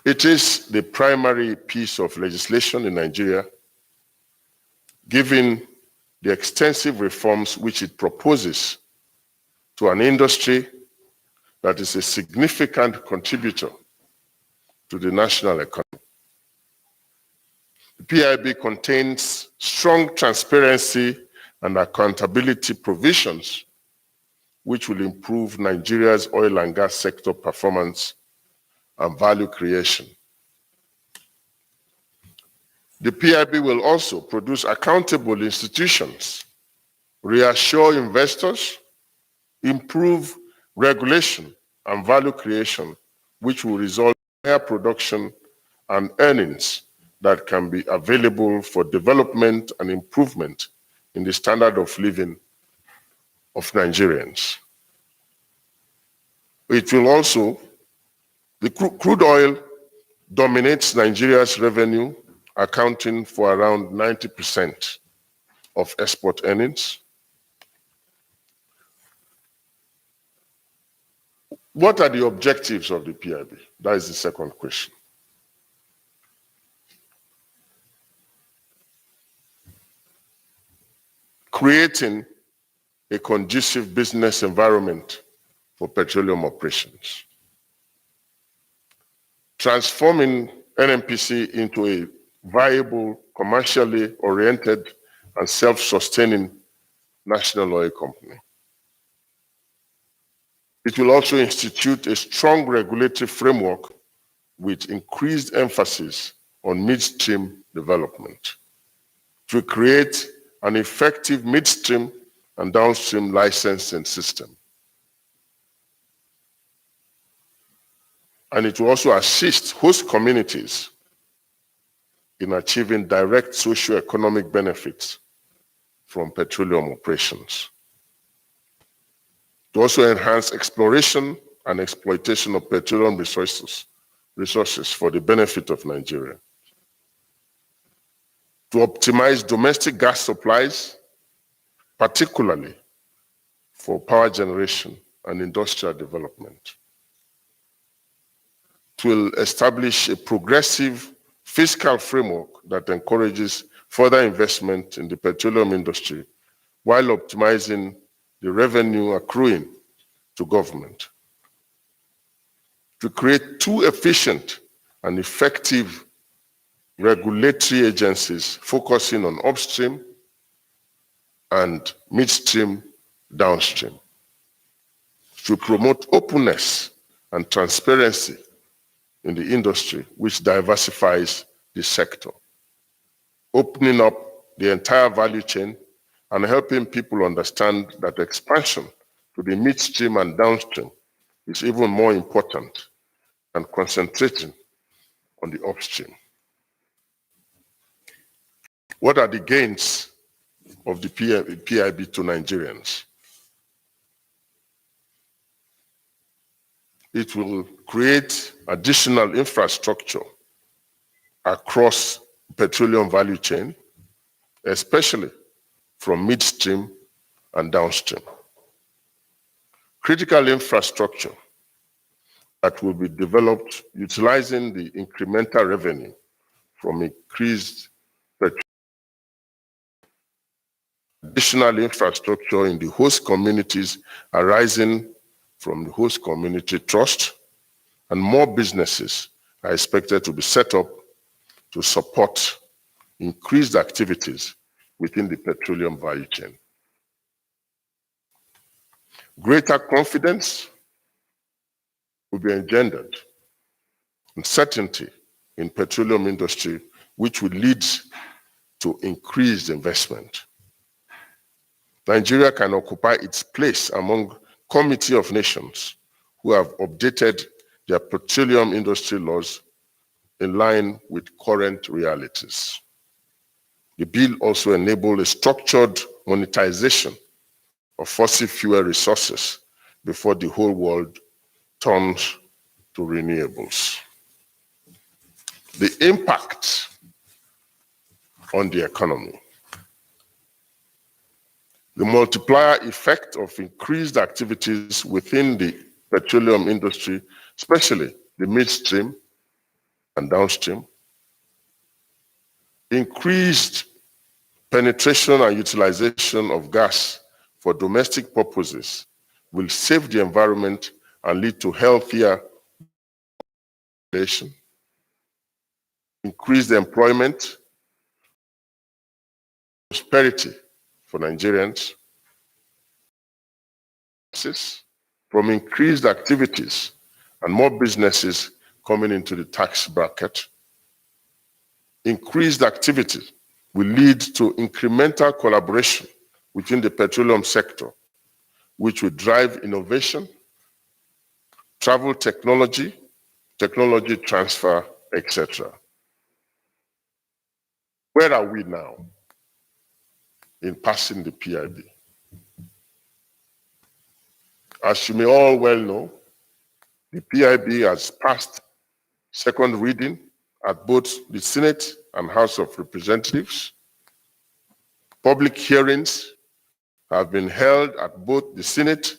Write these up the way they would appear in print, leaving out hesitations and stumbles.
It is the primary piece of legislation in Nigeria, given the extensive reforms which it proposes to an industry that is a significant contributor to the national economy. The PIB contains strong transparency and accountability provisions which will improve Nigeria's oil and gas sector performance and value creation. The PIB will also produce accountable institutions, reassure investors, improve regulation and value creation, which will result in higher production and earnings that can be available for development and improvement in the standard of living of Nigerians. It will also, the crude oil dominates Nigeria's revenue, accounting for around 90% of export earnings. What are the objectives of the PIB? That is the second question. Creating a conducive business environment for petroleum operations. Transforming NNPC into a viable, commercially oriented, and self-sustaining national oil company. It will also institute a strong regulatory framework with increased emphasis on midstream development to create an effective midstream and downstream licensing system. And it will also assist host communities in achieving direct socio-economic benefits from petroleum operations. To also enhance exploration and exploitation of petroleum resources for the benefit of Nigeria. To optimize domestic gas supplies, particularly for power generation and industrial development. To establish a progressive fiscal framework that encourages further investment in the petroleum industry while optimizing the revenue accruing to government. To create two efficient and effective regulatory agencies focusing on upstream and midstream downstream. To promote openness and transparency in the industry, which diversifies the sector, opening up the entire value chain and helping people understand that expansion to the midstream and downstream is even more important than concentrating on the upstream. What are the gains of the PIB to Nigerians? It will create additional infrastructure across petroleum value chain, especially from midstream and downstream. Critical infrastructure that will be developed utilizing the incremental revenue from increased petroleum. Additional infrastructure in the host communities arising from the host community trust, and more businesses are expected to be set up to support increased activities within the petroleum value chain. Greater confidence will be engendered and certainty in petroleum industry, which will lead to increased investment. Nigeria can occupy its place among Committee of Nations who have updated their petroleum industry laws in line with current realities. The bill also enabled a structured monetization of fossil fuel resources before the whole world turns to renewables. The impact on the economy. The multiplier effect of increased activities within the petroleum industry, especially the midstream and downstream, increased penetration and utilization of gas for domestic purposes will save the environment and lead to healthier population, increased employment, prosperity for Nigerians, from increased activities and more businesses coming into the tax bracket. Increased activity will lead to incremental collaboration within the petroleum sector, which will drive innovation, travel technology, technology transfer, etc. Where are we now in passing the PIB? As you may all well know, the PIB has passed second reading at both the Senate and House of Representatives. Public hearings have been held at both the Senate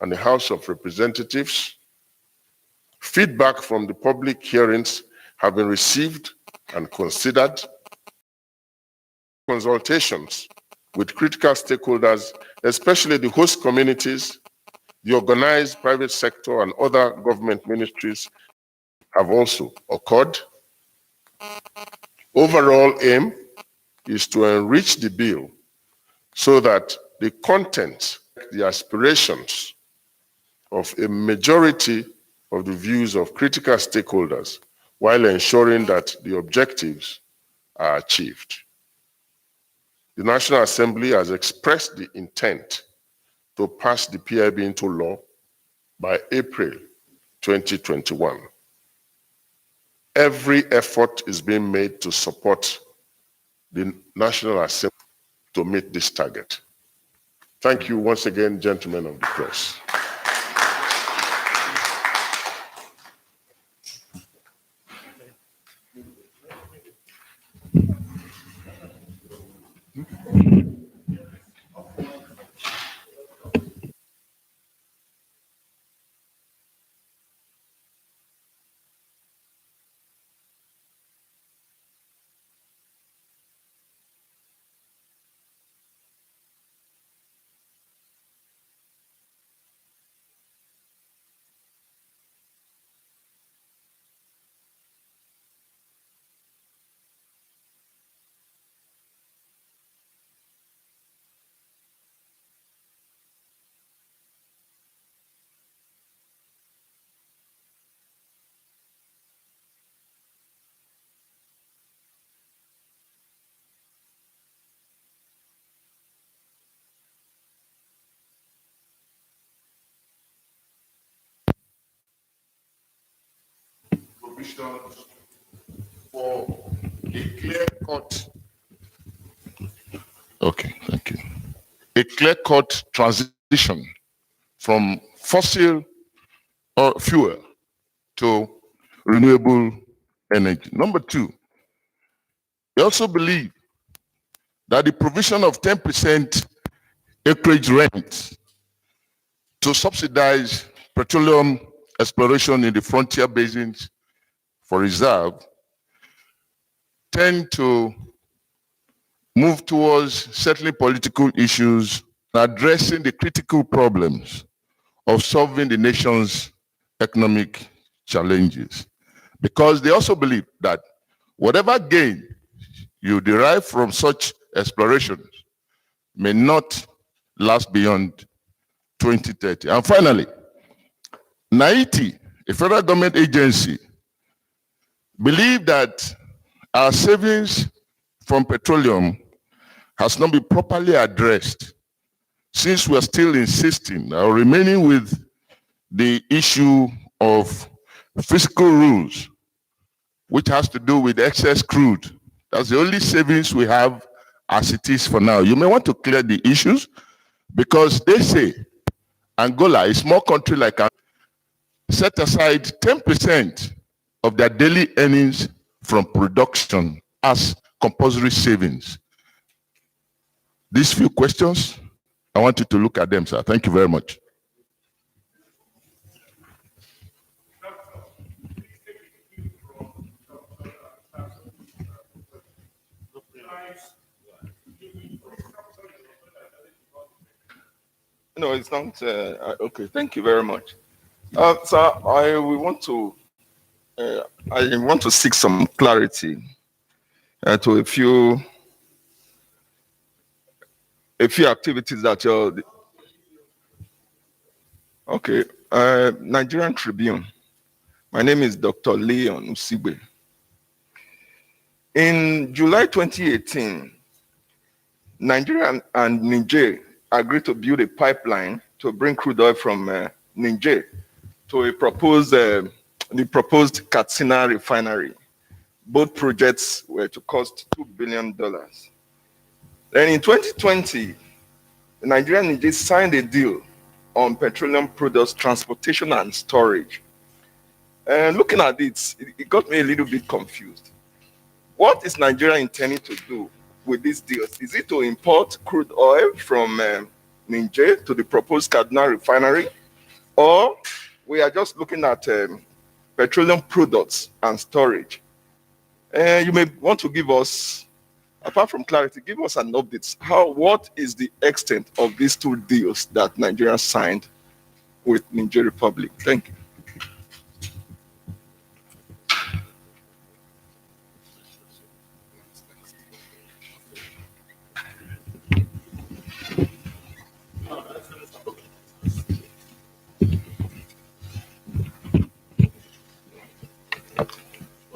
and the House of Representatives. Feedback from the public hearings have been received and considered. Consultations with critical stakeholders, especially the host communities, the organized private sector, and other government ministries have also occurred. Overall aim is to enrich the bill so that the content, the aspirations of a majority of the views of critical stakeholders, while ensuring that the objectives are achieved. The National Assembly has expressed the intent to pass the PIB into law by April 2021. Every effort is being made to support the National Assembly to meet this target. Thank you once again, gentlemen of the press. Provisions for a clear-cut. Okay, thank you. A clear-cut transition from fossil or fuel to renewable energy. Number two, we also believe that the provision of 10% acreage rent to subsidize petroleum exploration in the frontier basins for reserve tend to move towards settling political issues and addressing the critical problems of solving the nation's economic challenges. Because they also believe that whatever gain you derive from such explorations may not last beyond 2030. And finally, NAITI, a federal government agency, believe that our savings from petroleum has not been properly addressed, since we are still insisting or remaining with the issue of fiscal rules, which has to do with excess crude. That's the only savings we have as it is for now. You may want to clear the issues, because they say Angola, a small country like Angola, set aside 10% of their daily earnings from production as compulsory savings. These few questions, I want you to look at them, sir. Thank you very much. No, it's not. Okay, thank you very much. So I want to seek some clarity to a few activities that you're. Okay, Nigerian Tribune. My name is Dr. Leon Usigbe. In July 2018, Nigeria and Niger agreed to build a pipeline to bring crude oil from Niger to the proposed Katsina refinery. Both projects were to cost $2 billion. Then in 2020, Nigeria and Niger signed a deal on petroleum products transportation and storage. And looking at it, it got me a little bit confused. What is Nigeria intending to do with these deals? Is it to import crude oil from Niger to the proposed Kaduna refinery? Or we are just looking at petroleum products and storage? You may want to give us, apart from clarity, give us an update. What is the extent of these two deals that Nigeria signed with Niger Republic? Thank you.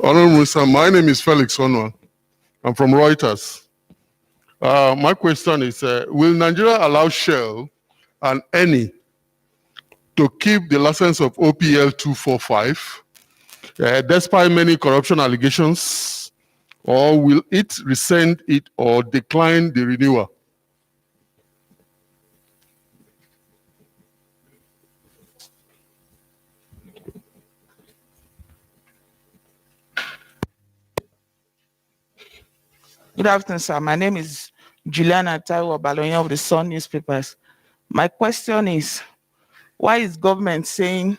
Honourable Sir, my name is Felix Onwa. I'm from Reuters. My question is, will Nigeria allow Shell and Eni to keep the license of OPL 245 despite many corruption allegations, or will it rescind it or decline the renewal? Good afternoon, sir. My name is Juliana Taiwo Baloyan of the Sun newspapers. My question is, why is government saying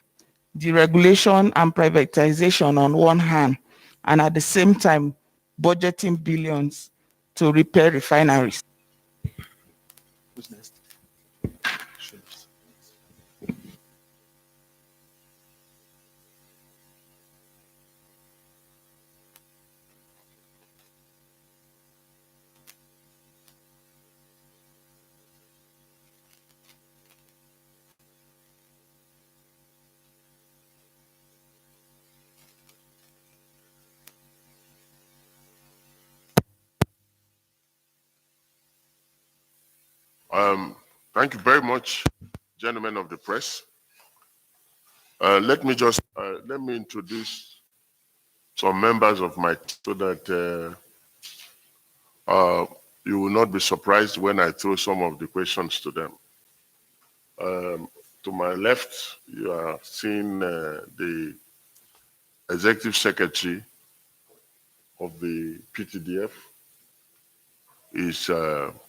deregulation and privatization on one hand, and at the same time budgeting billions to repair refineries? Who's next? Thank you very much, gentlemen of the press. Let me introduce some members of my team so that you will not be surprised when I throw some of the questions to them. To my left, you are seeing the Executive Secretary of the PTDF is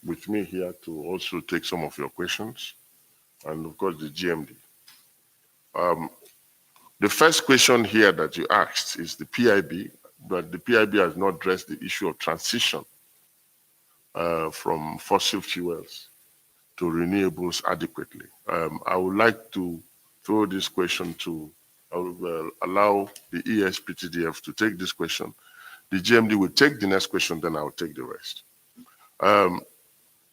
with me here to also take some of your questions, and of course the GMD. The first question here that you asked is the PIB, but the PIB has not addressed the issue of transition from fossil fuels to renewables adequately. I would like to throw this question to, I will allow the ESPTDF to take this question. The GMD will take the next question, then I will take the rest.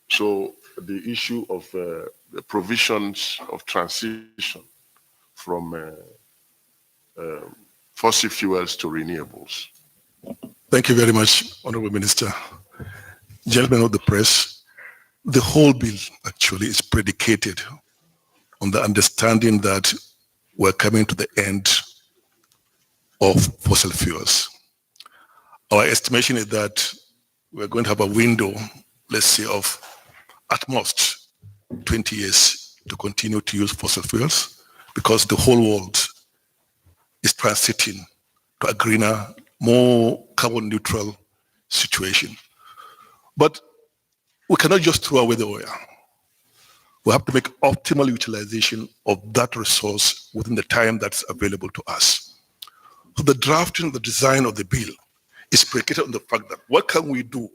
So the issue of the provisions of transition from fossil fuels to renewables. Thank you very much, Honourable Minister. Gentlemen of the press, the whole bill actually is predicated on the understanding that we're coming to the end of fossil fuels. Our estimation is that we're going to have a window, let's say, of at most 20 years to continue to use fossil fuels, because the whole world is transiting to a greener, more carbon neutral situation. But we cannot just throw away the oil. We have to make optimal utilization of that resource within the time that's available to us. So the drafting, the design of the bill is predicated on the fact that what can we do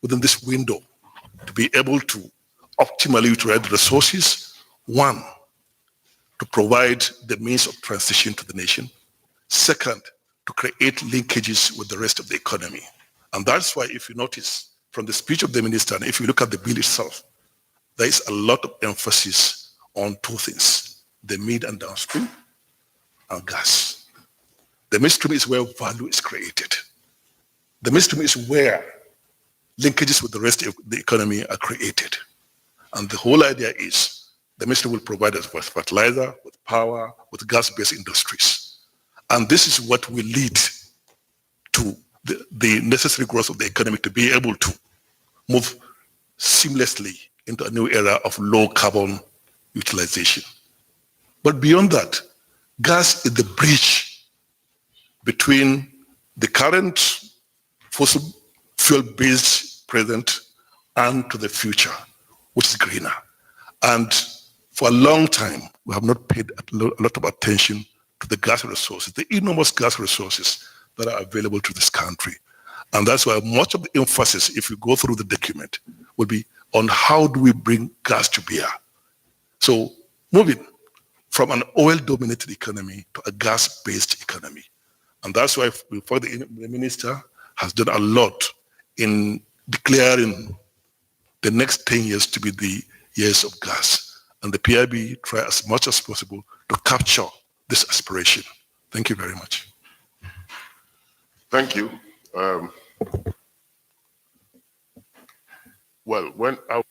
within this window to be able to optimally utilize the resources One, to provide the means of transition to the nation. Second, to create linkages with the rest of the economy. And that's why, if you notice from the speech of the minister, and if you look at the bill itself, there is a lot of emphasis on two things: the mid and downstream and gas. The midstream is where value is created. The midstream is where linkages with the rest of the economy are created. And the whole idea is the midstream will provide us with fertilizer, with power, with gas-based industries. And this is what will lead to the necessary growth of the economy to be able to move seamlessly into a new era of low carbon utilization. But beyond that, gas is the bridge between the current fossil fuel-based present and to the future, which is greener. And for a long time, we have not paid a lot of attention to the gas resources, the enormous gas resources that are available to this country. And that's why much of the emphasis, if you go through the document, will be on how do we bring gas to bear. So moving from an oil-dominated economy to a gas-based economy. And that's why the minister has done a lot in declaring the next 10 years to be the years of gas. And the PIB try as much as possible to capture this aspiration. Thank you very much. Thank you. Well, when I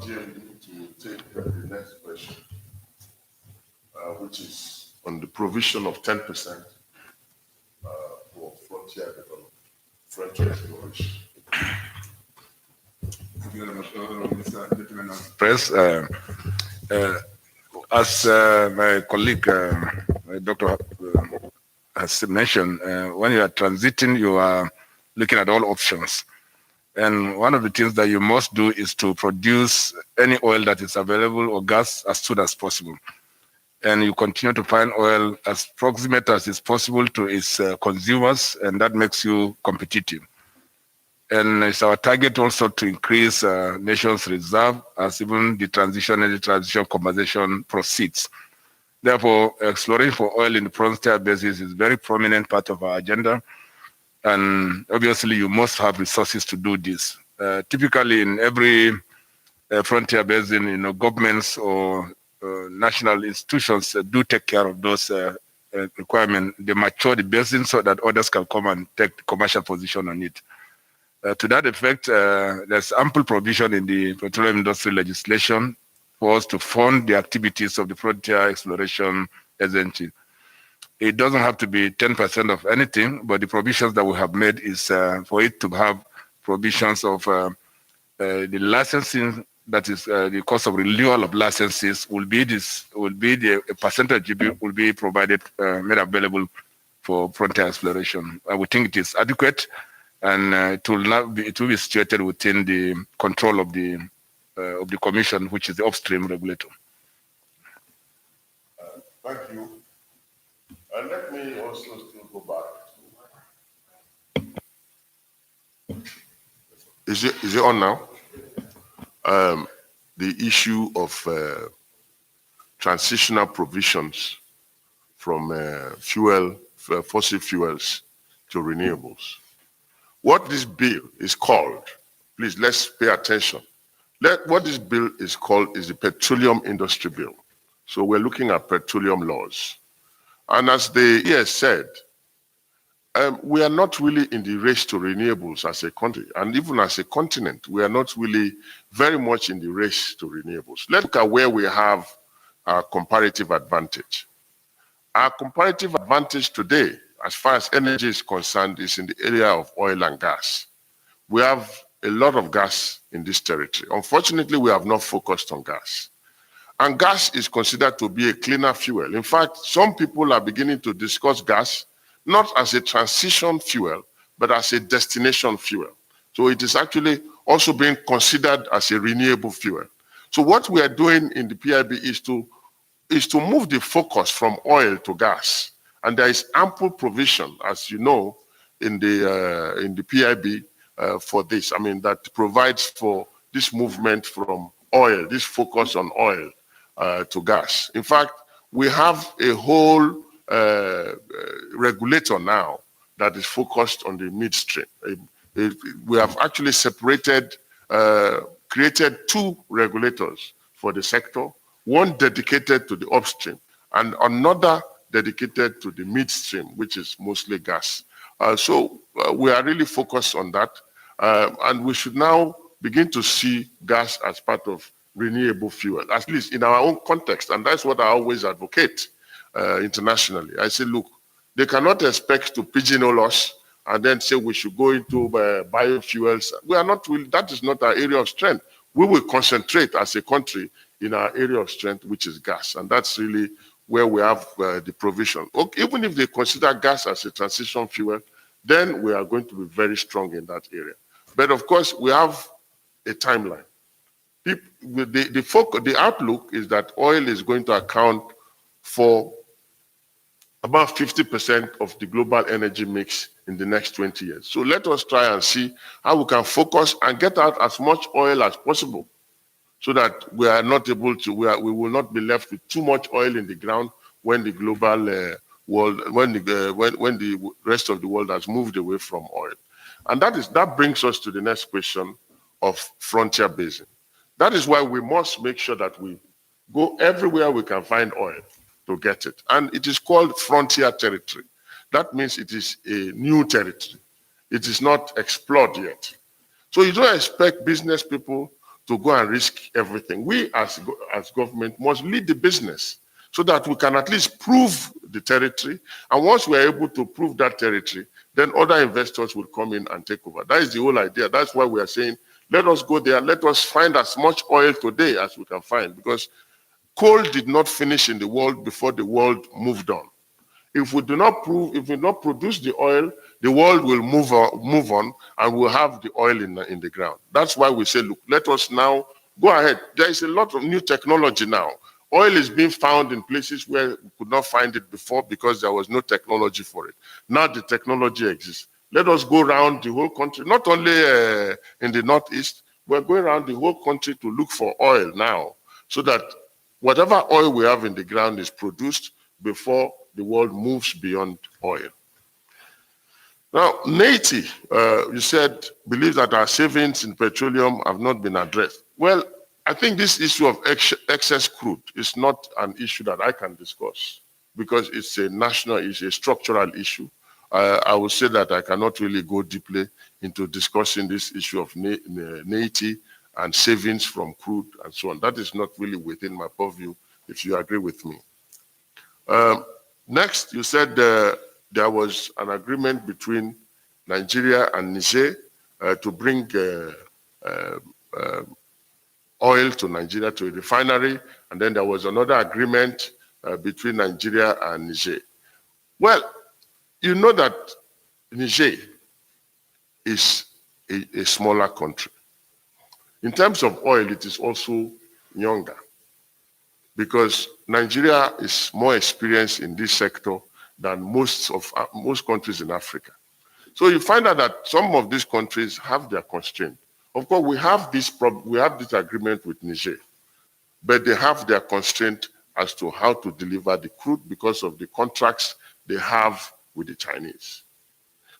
to take the next question, which is on the provision of 10% for frontier development, frontier exploration. Thank you very much, Mr. Gentleman of Press. As my colleague, Dr. has mentioned, when you are transiting, you are looking at all options. And one of the things that you must do is to produce any oil that is available or gas as soon as possible. And you continue to find oil as proximate as is possible to its consumers, and that makes you competitive. And it's our target also to increase nation's reserve as even the energy transition conversation proceeds. Therefore, exploring for oil in the frontier basis is a very prominent part of our agenda. And obviously, you must have resources to do this. Typically, in every frontier basin, governments or national institutions do take care of those requirements. They mature the basin so that others can come and take the commercial position on it. To that effect, there's ample provision in the petroleum industry legislation for us to fund the activities of the frontier exploration agency. It doesn't have to be 10% of anything, but the provisions that we have made is for it to have provisions of the licensing, that is the cost of renewal of licenses will be the percentage will be provided, made available for frontier exploration. I would think it is adequate, and it will be situated within the control of the commission, which is the upstream regulator. Thank you. And let me also still go back. Is it on now? The issue of transitional provisions from fossil fuels to renewables. What this bill is called, please let's pay attention. What this bill is called is the Petroleum Industry Bill. So we're looking at petroleum laws. And as the ES said, we are not really in the race to renewables as a country, and even as a continent, we are not really very much in the race to renewables. Let's look at where we have our comparative advantage. Our comparative advantage today, as far as energy is concerned, is in the area of oil and gas. We have a lot of gas in this territory. Unfortunately, we have not focused on gas. And gas is considered to be a cleaner fuel. In fact, some people are beginning to discuss gas not as a transition fuel, but as a destination fuel. So it is actually also being considered as a renewable fuel. So what we are doing in the PIB is to move the focus from oil to gas. And there is ample provision, as you know, in the PIB for this. I mean, that provides for this movement from oil, this focus on oil, to gas. In fact, we have a whole regulator now that is focused on the midstream. We have actually separated, created two regulators for the sector, one dedicated to the upstream and another dedicated to the midstream, which is mostly gas. So we are really focused on that. And we should now begin to see gas as part of renewable fuel, at least in our own context. And that's what I always advocate internationally. I say, look, they cannot expect to pigeonhole us and then say we should go into biofuels. We are not, that is not our area of strength. We will concentrate as a country in our area of strength, which is gas. And that's really where we have the provision. Okay, even if they consider gas as a transition fuel, then we are going to be very strong in that area. But of course, we have a timeline. The outlook is that oil is going to account for about 50% of the global energy mix in the next 20 years. So let us try and see how we can focus and get out as much oil as possible so that we are not able to, we will not be left with too much oil in the ground when the global world, when the rest of the world has moved away from oil. And that brings us to the next question of frontier basin. That is why we must make sure that we go everywhere we can find oil to get it. And it is called frontier territory. That means it is a new territory. It is not explored yet. So you don't expect business people to go and risk everything. We as government must lead the business so that we can at least prove the territory. And once we are able to prove that territory, then other investors will come in and take over. That is the whole idea. That's why we are saying, let us go there. Let us find as much oil today as we can find, because coal did not finish in the world before the world moved on. If we do not produce the oil, the world will move on and we'll have the oil in the ground. That's why we say, look, let us now go ahead. There is a lot of new technology now. Oil is being found in places where we could not find it before because there was no technology for it. Now the technology exists. Let us go around the whole country, not only in the Northeast, we're going around the whole country to look for oil now, so that whatever oil we have in the ground is produced before the world moves beyond oil. Now, Nati, you said, believes that our savings in petroleum have not been addressed. Well, I think this issue of excess crude is not an issue that I can discuss because it's a national issue, a structural issue. I would say that I cannot really go deeply into discussing this issue of Nati and savings from crude and so on. That is not really within my purview, if you agree with me. Next, you said there was an agreement between Nigeria and Niger to bring oil to Nigeria, to a refinery, and then there was another agreement between Nigeria and Niger. Well, you know that Niger is a smaller country. In terms of oil, it is also younger because Nigeria is more experienced in this sector than most countries in Africa. So you find out that some of these countries have their constraints. Of course, we have this agreement with Niger, but they have their constraint as to how to deliver the crude because of the contracts they have with the Chinese.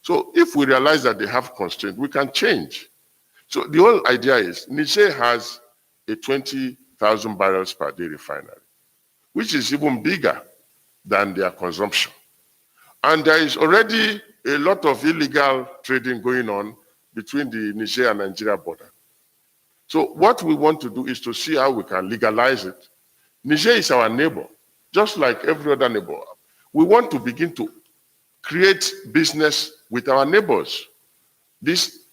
So if we realize that they have constraints, we can change. So the whole idea is Niger has a 20,000 barrels per day refinery, which is even bigger than their consumption. And there is already a lot of illegal trading going on between the Niger and Nigeria border. So what we want to do is to see how we can legalize it. Niger is our neighbor, just like every other neighbor. We want to begin to create business with our neighbors.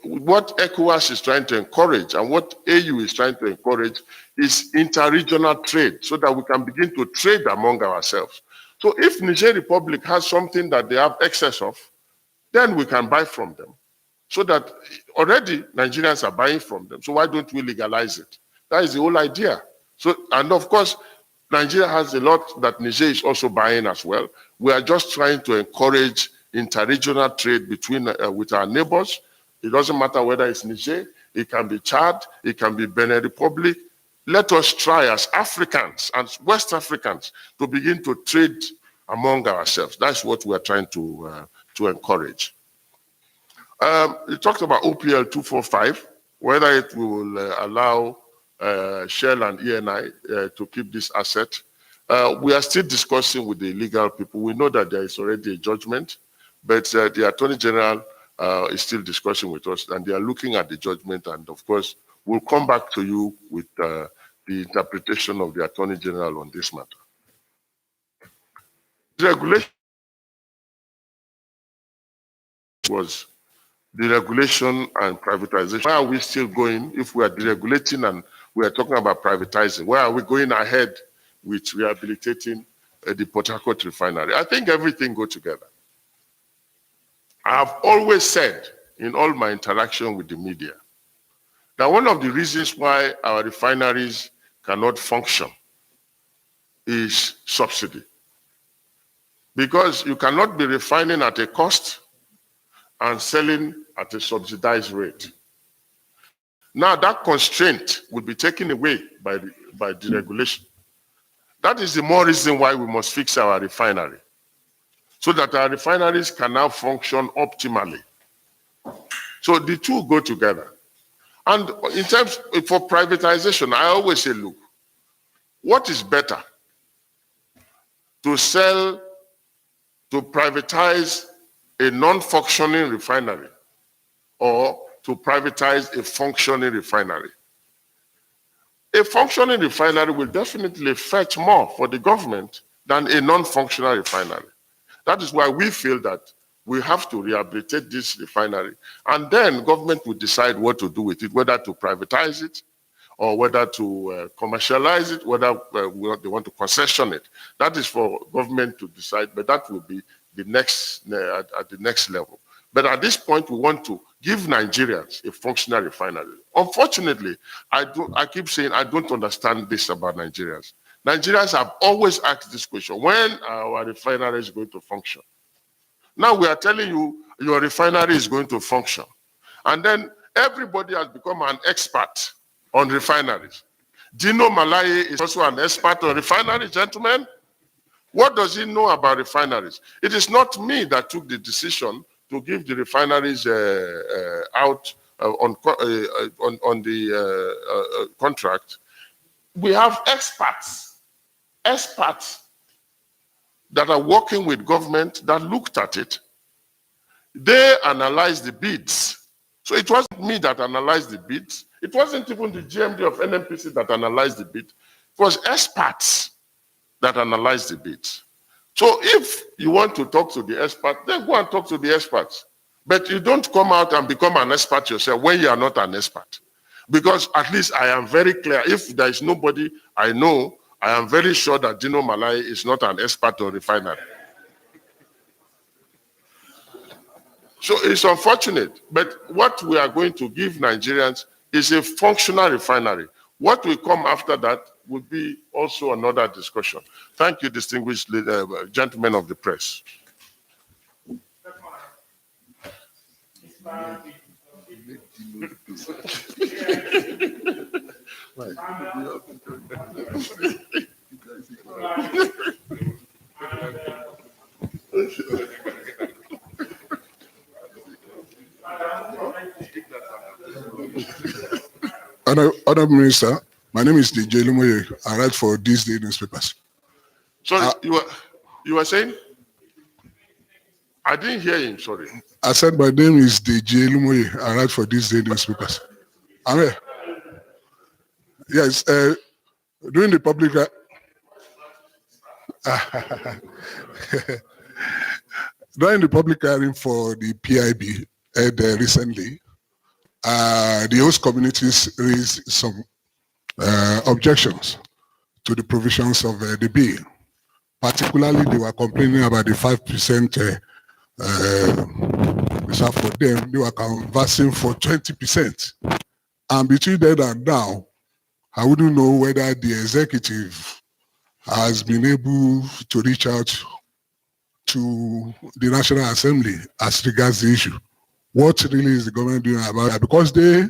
What ECOWAS is trying to encourage and what AU is trying to encourage is interregional trade so that we can begin to trade among ourselves. So if Niger Republic has something that they have excess of, then we can buy from them. So that already Nigerians are buying from them. So why don't we legalize it? That is the whole idea. So, and of course, Nigeria has a lot that Niger is also buying as well. We are just trying to encourage interregional trade between with our neighbors. It doesn't matter whether it's Niger, it can be Chad, it can be Benin Republic, let us try as Africans and West Africans to begin to trade among ourselves. That's what we are trying to encourage. You talked about OPL 245, whether it will allow Shell and ENI to keep this asset. We are still discussing with the legal people. We know that there is already a judgment, but the Attorney General is still discussing with us, and they are looking at the judgment, and of course, we'll come back to you with the interpretation of the Attorney General on this matter. The regulation was deregulation and privatization. Why are we still going, if we are deregulating and we are talking about privatizing, why are we going ahead with rehabilitating the Port Harcourt refinery? I think everything goes together. I have always said in all my interaction with the media that one of the reasons why our refineries cannot function is subsidy. Because you cannot be refining at a cost and selling at a subsidized rate. Now that constraint will be taken away by deregulation. That is the more reason why we must fix our refinery, so that our refineries can now function optimally. So the two go together. And in terms for privatization, I always say, look, what is better? To sell, to privatize a non-functioning refinery or to privatize a functioning refinery? A functioning refinery will definitely fetch more for the government than a non-functional refinery. That is why we feel that we have to rehabilitate this refinery, and then government will decide what to do with it, whether to privatize it or whether to commercialize it, whether they want to concession it. That is for government to decide, but that will be the next at the next level. But at this point, we want to give Nigerians a functional refinery. Unfortunately, I keep saying I don't understand this about Nigerians. Nigerians have always asked this question: when are our refinery is going to function? Now we are telling you your refinery is going to function. And then everybody has become an expert on refineries. Dino Malaye is also an expert on refineries, gentlemen. What does he know about refineries? It is not me that took the decision to give the refineries out on the contract. We have experts that are working with government that looked at it. They analyzed the bids. So it wasn't me that analyzed the bids. It wasn't even the GMD of NNPC that analyzed the bid. It was experts that analyzed the bids. So if you want to talk to the expert, then go and talk to the experts. But you don't come out and become an expert yourself when you are not an expert. Because at least I am very clear, if there is nobody I know, I am very sure that Dino Malaye is not an expert on refinery. So it's unfortunate, but what we are going to give Nigerians is a functional refinery. What will come after that will be also another discussion. Thank you, distinguished gentlemen of the press. Honourable Minister, my name is DJ Lumoye. I write for these day newspapers. Sorry, you were saying? I didn't hear him, sorry. I said my name is DJ Lumoye. I write for these day newspapers. I'm here. Yes, during the public during the public hearing for the PIB recently, the host communities raised some objections to the provisions of the bill. Particularly, they were complaining about the 5% reserve for them. They were conversing for 20%. And between then and now, I wouldn't know whether the executive has been able to reach out to the National Assembly as regards the issue. What really is the government doing about it? Because they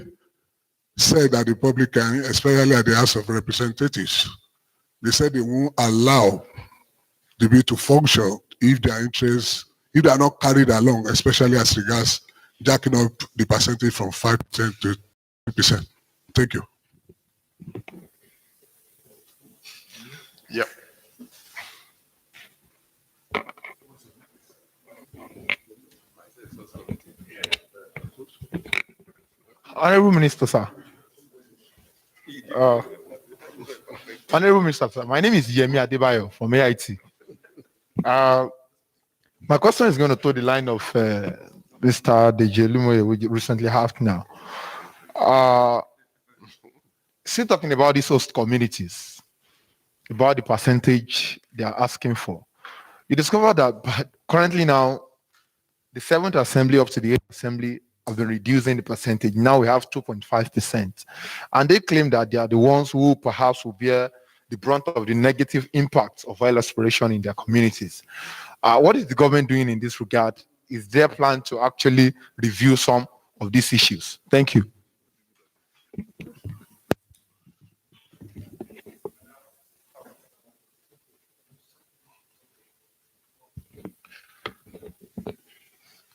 said that the Republican, especially at the House of Representatives, they said they won't allow the bill to function if their interests, if they are not carried along, especially as regards jacking up the percentage from 5% to 2%. Thank you. Yeah. Honourable Minister, sir. Honourable Minister, sir. My name is Yemi Adebayo from AIT. My question is going to toe the line of Mr. Dejelumo, we recently have now. Still talking about these host communities, about the percentage they are asking for. You discover that currently now, the 7th Assembly up to the 8th Assembly have been reducing the percentage. Now we have 2.5%. And they claim that they are the ones who perhaps will bear the brunt of the negative impact of oil exploration in their communities. What is the government doing in this regard? Is there a plan to actually review some of these issues? Thank you.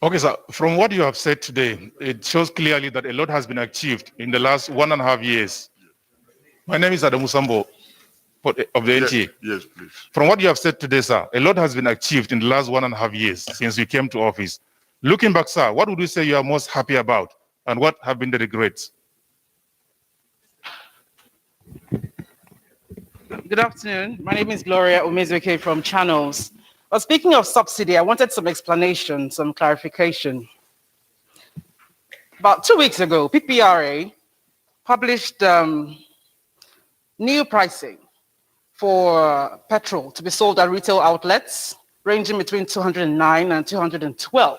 Okay, sir. From what you have said today, it shows clearly that a lot has been achieved in the last 1.5 years. My name is Adamu Sambo of the NTA. Yes, please. From what you have said today, sir, a lot has been achieved in the last 1.5 years since you came to office. Looking back, sir, what would you say you are most happy about, and what have been the regrets? Good afternoon. My name is Gloria Umezuke from Channels. Well, speaking of subsidy, I wanted some explanation, some clarification. About 2 weeks ago, PPRA published new pricing for petrol to be sold at retail outlets, ranging between 209 and 212.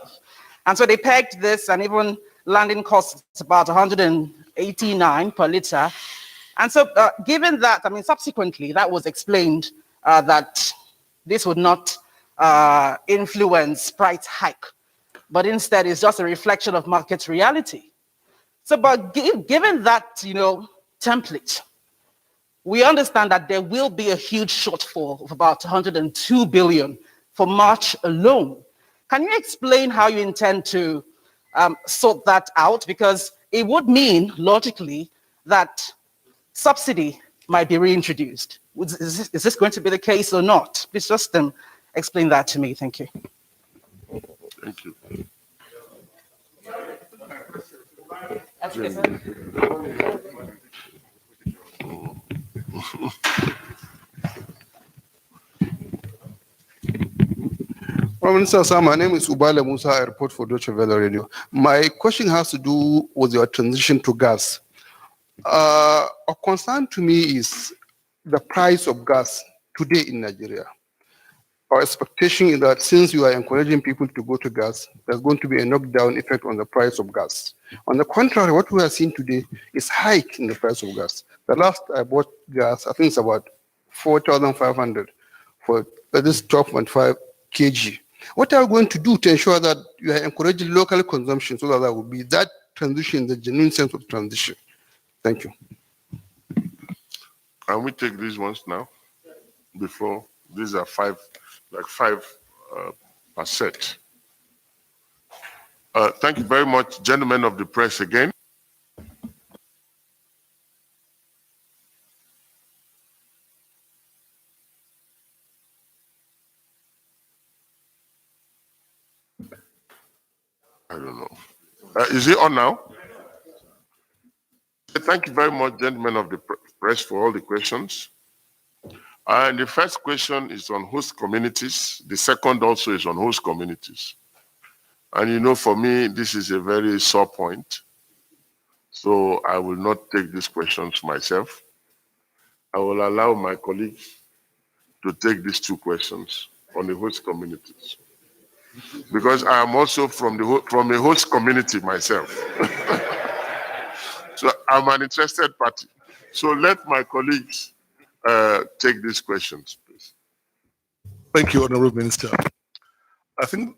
And so they pegged this and even landing costs about 189 per liter. And so given that, I mean, subsequently, that was explained that this would not influence price hike, but instead it's just a reflection of market reality. So, but given that, template, we understand that there will be a huge shortfall of about 102 billion for March alone. Can you explain how you intend to sort that out? Because it would mean, logically, that subsidy might be reintroduced. Is this going to be the case or not? Please just explain that to me. Thank you. Thank you. Minister, sir, my name is Ubale Musa. I report for Deutsche Welle Radio. My question has to do with your transition to gas. A concern to me is the price of gas today in Nigeria. Our expectation is that since you are encouraging people to go to gas, there's going to be a knockdown effect on the price of gas. On the contrary, what we are seeing today is hike in the price of gas. The last I bought gas, I think it's about 4,500 for this 12.5 kg. What are we going to do to ensure that you are encouraging local consumption so that there will be that transition, the genuine sense of transition? Thank you. Can we take these ones now? Before, these are 5%. Thank you very much, gentlemen of the press again. I don't know. Is it on now? Thank you very much, gentlemen of the press, for all the questions. And the first question is on host communities. The second also is on host communities. And for me, this is a very sore point. So I will not take these questions myself. I will allow my colleagues to take these two questions on the host communities. Because I am also from a host community myself. So I'm an interested party. So let my colleagues take these questions, please. Thank you, Honourable Minister. I think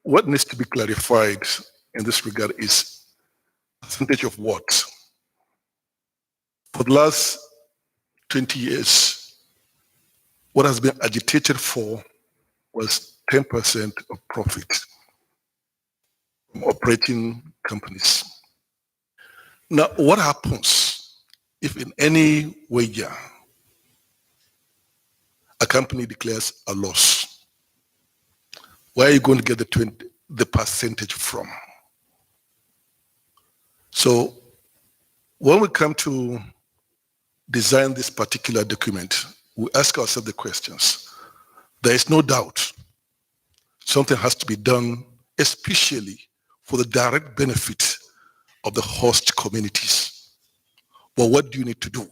what needs to be clarified in this regard is percentage of what? For the last 20 years, what has been agitated for was 10% of profit from operating companies. Now, what happens if in any wager a company declares a loss? Where are you going to get the percentage from? So when we come to design this particular document, we ask ourselves the questions. There is no doubt something has to be done, especially for the direct benefit of the host communities. But what do you need to do?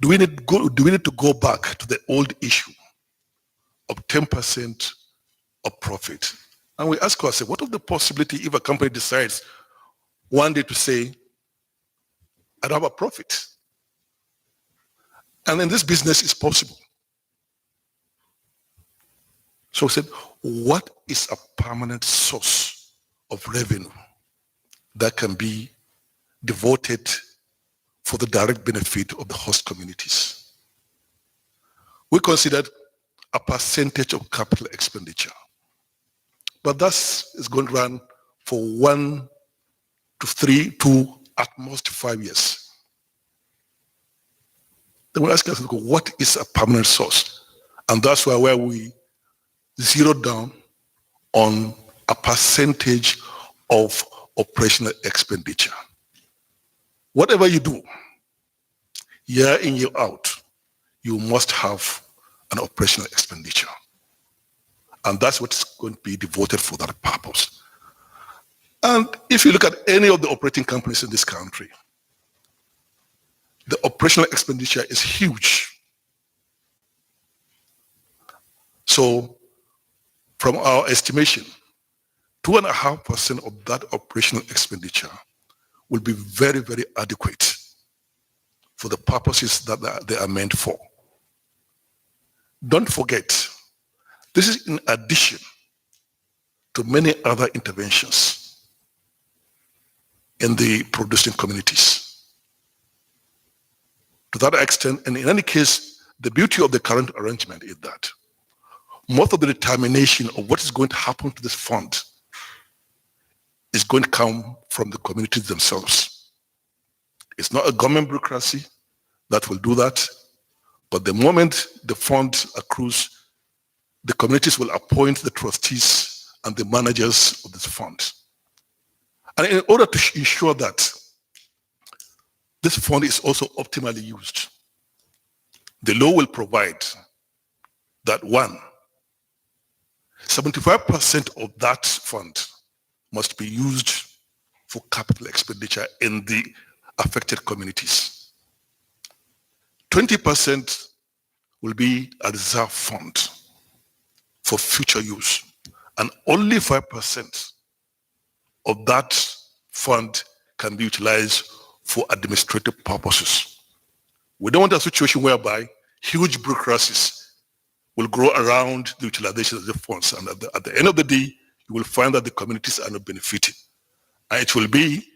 Do we need to go back to the old issue of 10% of profit? And we ask ourselves, what of the possibility if a company decides one day to say, I don't have a profit? And in this business, it's possible. So we said, what is a permanent source of revenue that can be devoted for the direct benefit of the host communities? We considered a percentage of capital expenditure, but that is going to run for 1 to 3 to at most 5 years. Then we ask ourselves, what is a permanent source? And that's where we zeroed down on a percentage of operational expenditure. Whatever you do, year in, year out, you must have an operational expenditure. And that's what's going to be devoted for that purpose. And if you look at any of the operating companies in this country, the operational expenditure is huge. So from our estimation, 2.5% of that operational expenditure will be very, very adequate for the purposes that they are meant for. Don't forget, this is in addition to many other interventions in the producing communities. To that extent, and in any case, the beauty of the current arrangement is that most of the determination of what is going to happen to this fund is going to come from the communities themselves. It's not a government bureaucracy that will do that, but the moment the fund accrues, the communities will appoint the trustees and the managers of this fund. And in order to ensure that this fund is also optimally used, the law will provide that 75% of that fund must be used for capital expenditure in the affected communities. 20% will be a reserve fund for future use, and only 5% of that fund can be utilized for administrative purposes. We don't want a situation whereby huge bureaucracies will grow around the utilization of the funds, and at the end of the day, you will find that the communities are not benefiting. And it will be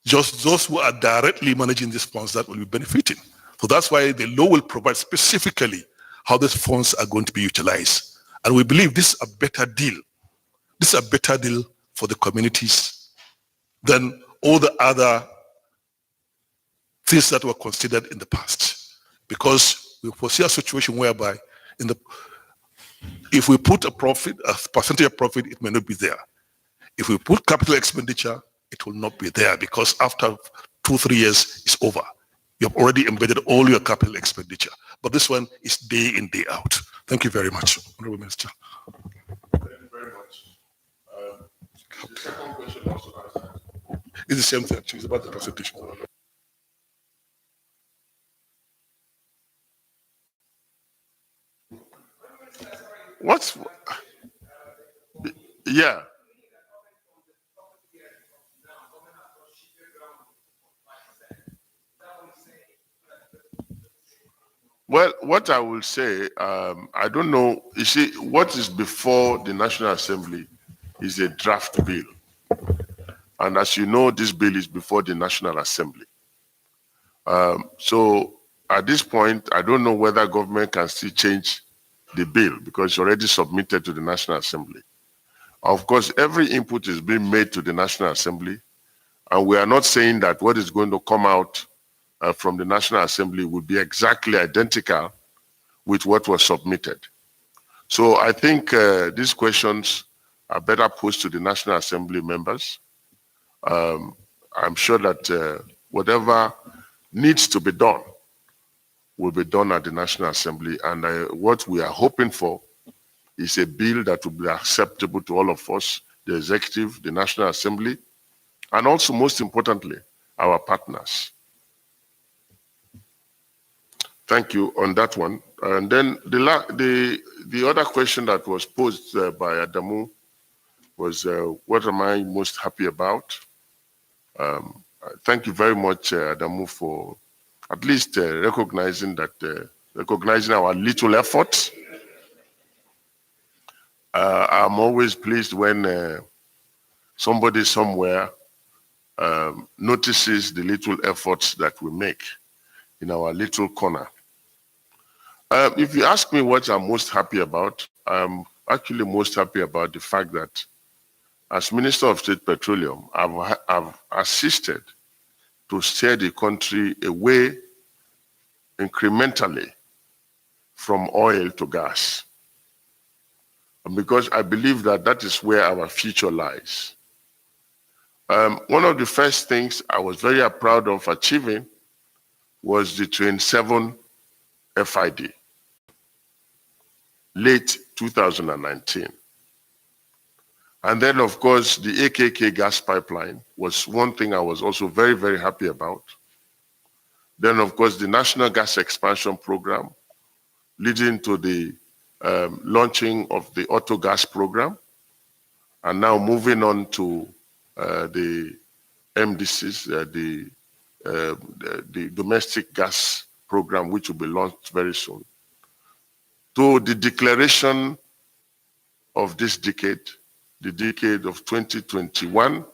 just those who are directly managing these funds that will be benefiting. So that's why the law will provide specifically how these funds are going to be utilized. And we believe this is a better deal. This is a better deal for the communities than all the other things that were considered in the past. Because we foresee a situation whereby if we put a percentage of profit, it may not be there. If we put capital expenditure, it will not be there, because after 2-3 years, it's over. You have already embedded all your capital expenditure. But this one is day in, day out. Thank you very much, Honourable Minister. Thank you very much. The second question also asked. It's the same thing, actually. It's about the presentation. Yeah. Well, what I will say, I don't know, you see, what is before the National Assembly is a draft bill. And as you know, this bill is before the National Assembly. So at this point, I don't know whether government can still change the bill because it's already submitted to the National Assembly. Of course, every input is being made to the National Assembly, and we are not saying that what is going to come out from the National Assembly would be exactly identical with what was submitted. So I think these questions are better posed to the National Assembly members. I'm sure that whatever needs to be done will be done at the National Assembly, and what we are hoping for is a bill that will be acceptable to all of us, the executive, the National Assembly, and also, most importantly, our partners. Thank you on that one. And then the other question that was posed by Adamu was, what am I most happy about? Thank you very much, Adamu, for at least recognizing our little efforts. I'm always pleased when somebody somewhere notices the little efforts that we make in our little corner. If you ask me what I'm most happy about, I'm actually most happy about the fact that as Minister of State Petroleum, I've assisted to steer the country away incrementally from oil to gas. And because I believe that that is where our future lies. One of the first things I was very proud of achieving was the Train 7 FID, late 2019. And then, of course, the AKK gas pipeline was one thing I was also very, very happy about. Then, of course, the National Gas Expansion Program, leading to the launching of the Auto Gas Program, and now moving on to the MDCs, the Domestic Gas Program, which will be launched very soon, to the declaration of this decade, the decade of 2021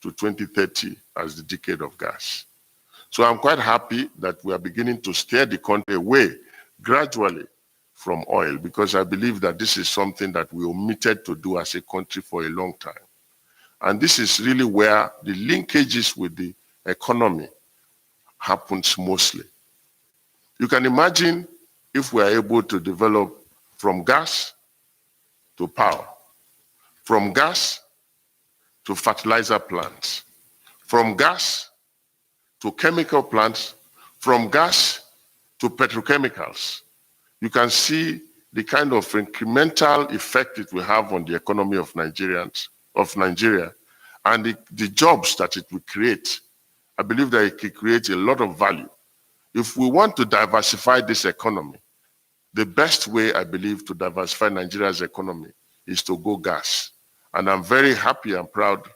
to 2030 as the decade of gas. So I'm quite happy that we are beginning to steer the country away gradually from oil, because I believe that this is something that we omitted to do as a country for a long time. And this is really where the linkages with the economy happens mostly. You can imagine if we are able to develop from gas to power, from gas to fertilizer plants, from gas to chemical plants, from gas to petrochemicals. You can see the kind of incremental effect it will have on the economy of Nigeria, and the jobs that it will create. I believe that it can create a lot of value. If we want to diversify this economy, the best way, I believe, to diversify Nigeria's economy is to go gas. And I'm very happy and proud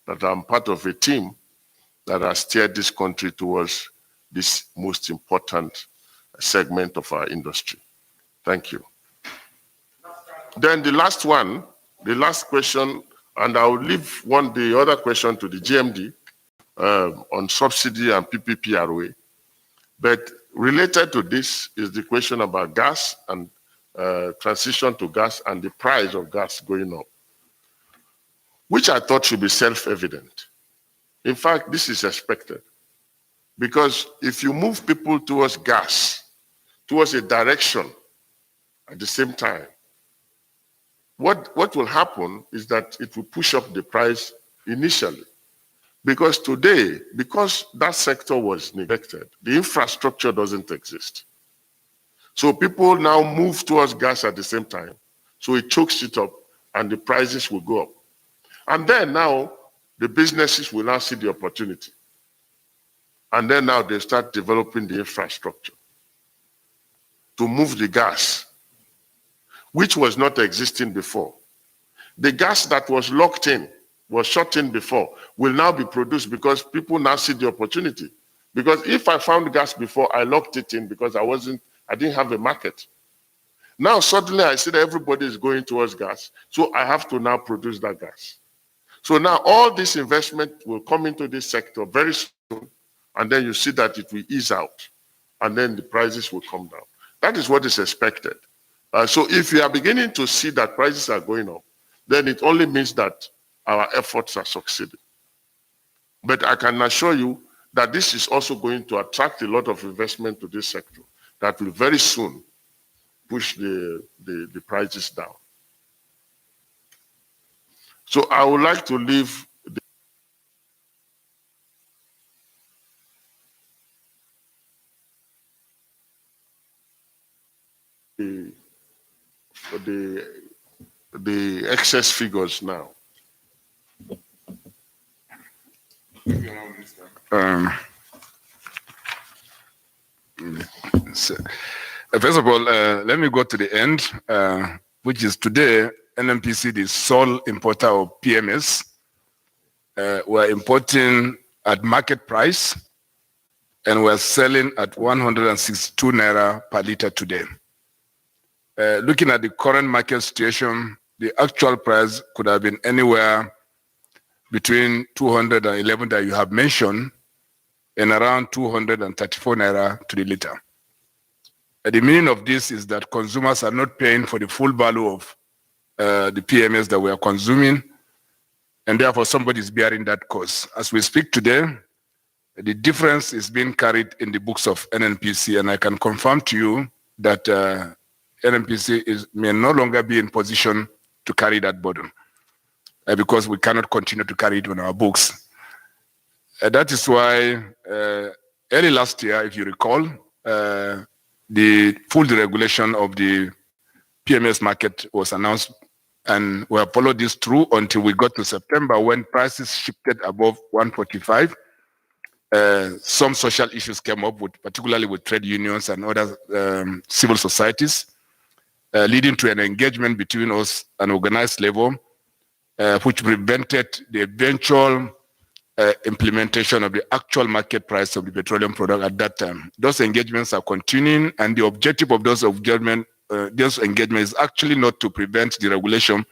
that I'm part of a team that has steered this country towards this most important segment of our industry. Thank you. Then the last one, the last question, and I'll leave the other question to the GMD on subsidy and PPPROA. But related to this is the question about gas and transition to gas and the price of gas going up, which I thought should be self-evident. In fact, this is expected, because if you move people towards gas, towards a direction at the same time, what will happen is that it will push up the price initially. Because today, because that sector was neglected, the infrastructure doesn't exist. So people now move towards gas at the same time. So it chokes it up and the prices will go up. And then now the businesses will now see the opportunity. And then now they start developing the infrastructure to move the gas, which was not existing before. The gas that was locked in, was shut in before, will now be produced because people now see the opportunity. Because if I found gas before, I locked it in because I didn't have a market. Now suddenly I see that everybody is going towards gas, so I have to now produce that gas. So now all this investment will come into this sector very soon, and then you see that it will ease out, and then the prices will come down. That is what is expected. So if you are beginning to see that prices are going up, then it only means that our efforts are succeeding. But I can assure you that this is also going to attract a lot of investment to this sector that will very soon push the prices down. So I would like to leave the excess figures now. First of all, let me go to the end, which is today, NNPC, the sole importer of PMS. We're importing at market price, and we're selling at 162 naira per liter today. Looking at the current market situation, the actual price could have been anywhere between 211 that you have mentioned and around 234 naira to the liter. The meaning of this is that consumers are not paying for the full value of the PMS that we are consuming, and therefore somebody is bearing that cost. As we speak today, the difference is being carried in the books of NNPC, and I can confirm to you that NNPC may no longer be in position to carry that burden because we cannot continue to carry it on our books. That is why early last year, if you recall, the full deregulation of the PMS market was announced, and we have followed this through until we got to September when prices shifted above 145. Some social issues came up, particularly with trade unions and other civil societies, leading to an engagement between us and organized labor, which prevented the eventual implementation of the actual market price of the petroleum product at that time. Those engagements are continuing, and the objective of those engagement is actually not to prevent the regulation,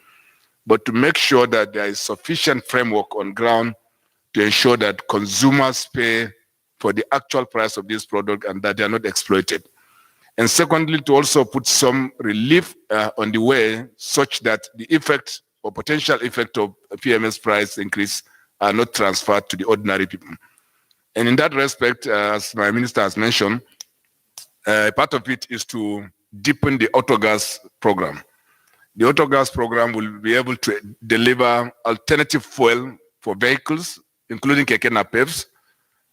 but to make sure that there is sufficient framework on ground to ensure that consumers pay for the actual price of this product and that they are not exploited. And secondly, to also put some relief on the way such that the effect or potential effect of a PMS price increase are not transferred to the ordinary people. And in that respect, as my minister has mentioned, part of it is to deepen the autogas program. The autogas program will be able to deliver alternative fuel for vehicles, including keke napevs,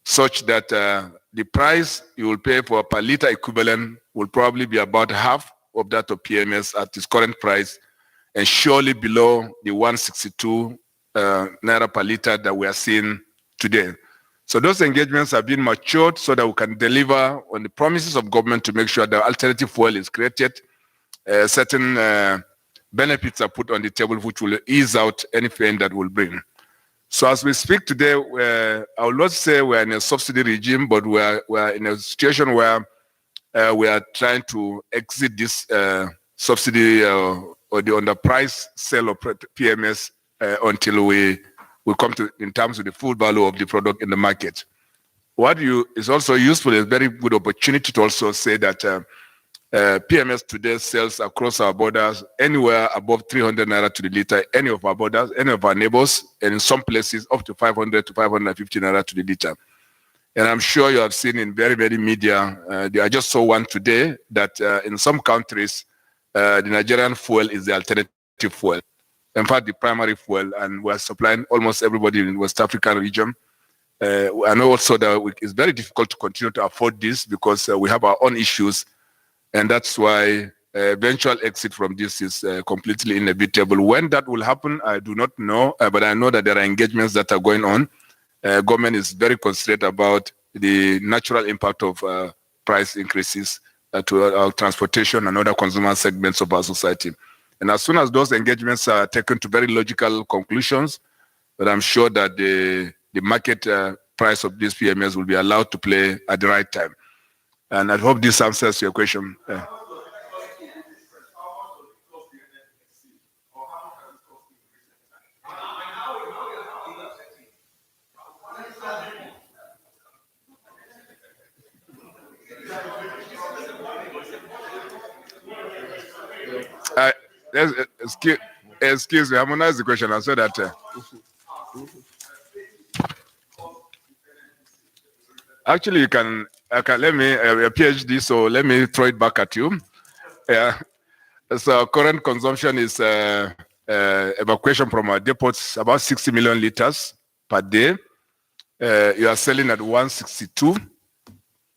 such that the price you will pay for per liter equivalent will probably be about half of that of PMS at its current price, and surely below the 162 naira per liter that we are seeing today. So those engagements have been matured so that we can deliver on the promises of government to make sure that alternative fuel is created. Certain benefits are put on the table which will ease out any pain that will bring. So as we speak today, I will not say we're in a subsidy regime, but we're in a situation where we are trying to exit this subsidy or the underpriced sale of PMS until we come to in terms of the full value of the product in the market. What is also useful is a very good opportunity to also say that PMS today sells across our borders anywhere above 300 naira to the liter, any of our borders, any of our neighbors, and in some places up to 500 to 550 naira to the liter. And I'm sure you have seen in very, very media, I just saw one today that in some countries, the Nigerian fuel is the alternative fuel. In fact, the primary fuel, and we're supplying almost everybody in the West African region. I know also that it's very difficult to continue to afford this because we have our own issues, and that's why eventual exit from this is completely inevitable. When that will happen, I do not know, but I know that there are engagements that are going on. Government is very considerate about the natural impact of price increases to our transportation and other consumer segments of our society. And as soon as those engagements are taken to very logical conclusions, but I'm sure that the market price of these PMS will be allowed to play at the right time. And I hope this answers your question. excuse me, harmonize the question and say that. Actually, you can let me a PhD, so let me throw it back at you. Yeah. So current consumption is evacuation from our depots about 60 million liters per day. You are selling at 162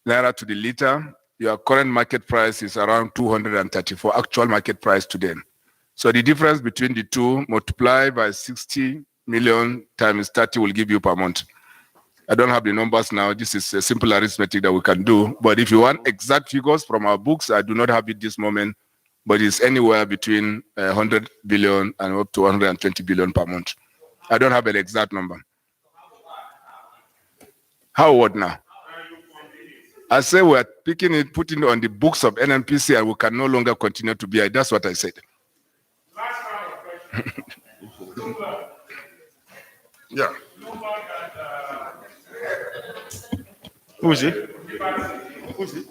naira to the liter. Your current market price is around 234, actual market price today. So the difference between the two, multiplied by 60 million times 30 will give you per month. I don't have the numbers now. This is a simple arithmetic that we can do. But if you want exact figures from our books, I do not have it this moment, but it's anywhere between 100 billion and up to 120 billion per month. I don't have an exact number. How what now? I say we're picking it, putting it on the books of NNPC, and we can no longer continue to be. That's what I said. Yeah. Who is it? Who's it?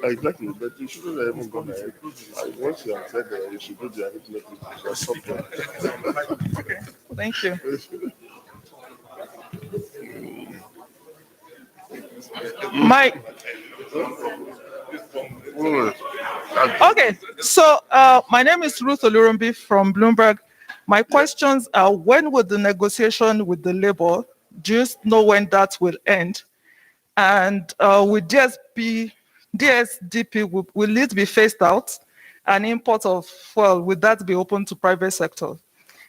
Exactly, but you shouldn't have even gone ahead. Once you have said that, you should do the arithmetic or something. Thank you. Okay, so my name is Ruth Olurumbi from Bloomberg. My questions are, when will the negotiation with the labor, do you know when that will end? And with DSDP, will it be phased out? And import of fuel, will that be open to private sector?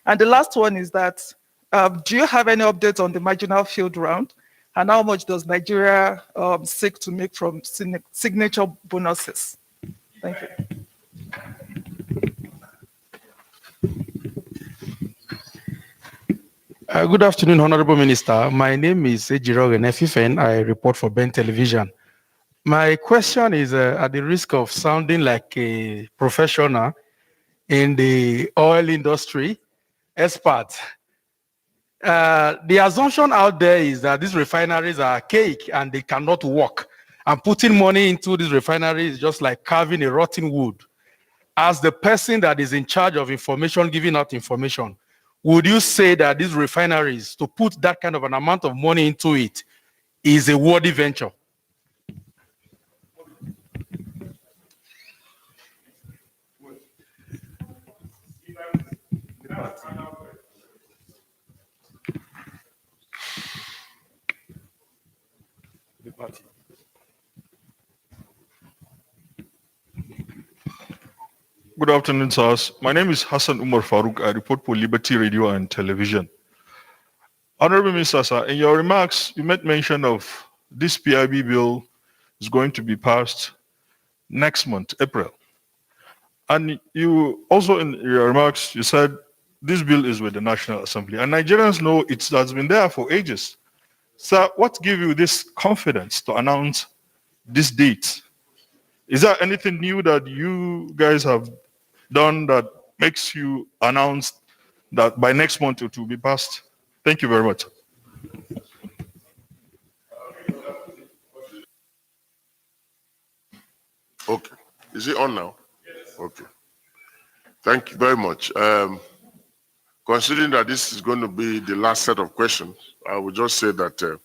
And the last one is that, do you have any updates on the marginal field round? And how much does Nigeria seek to make from signature bonuses? Thank you. Good afternoon, Honourable Minister. My name is Ejiro Renefifen. I report for Ben Television. My question is, at the risk of sounding like a professional in the oil industry, expert, the assumption out there is that these refineries are archaic and they cannot work. And putting money into these refineries is just like carving a rotten wood. As the person that is in charge of information, giving out information, would you say that these refineries, to put that kind of an amount of money into it, is a worthy venture? Good afternoon, sirs. My name is Hassan Umar Farouk. I report for Liberty Radio and Television. Honorable Minister, sir, in your remarks, you made mention of this PIB bill is going to be passed next month, April. And you also, in your remarks, you said this bill is with the National Assembly. And Nigerians know it has been there for ages. Sir, what gives you this confidence to announce this date? Is there anything new that you guys have done that makes you announce that by next month it will be passed? Thank you very much. Okay. Is it on now? Yes. Okay. Thank you very much. Considering that this is going to be the last set of questions, I would just say that the